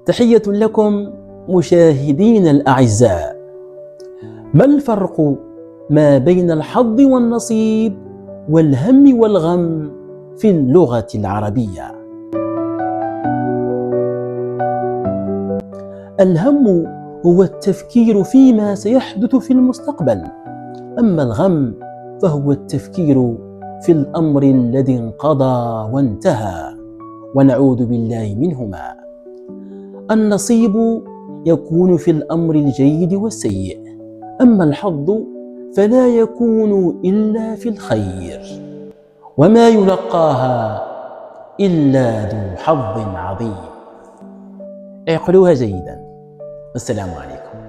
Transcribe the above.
تحية لكم مشاهدين الأعزاء. ما الفرق ما بين الحظ والنصيب والهم والغم في اللغة العربية؟ الهم هو التفكير فيما سيحدث في المستقبل، أما الغم فهو التفكير في الأمر الذي انقضى وانتهى، ونعوذ بالله منهما. النصيب يكون في الأمر الجيد والسيء، أما الحظ فلا يكون إلا في الخير، وما يلقاها إلا ذو حظ عظيم. اعقلوها جيدا. السلام عليكم.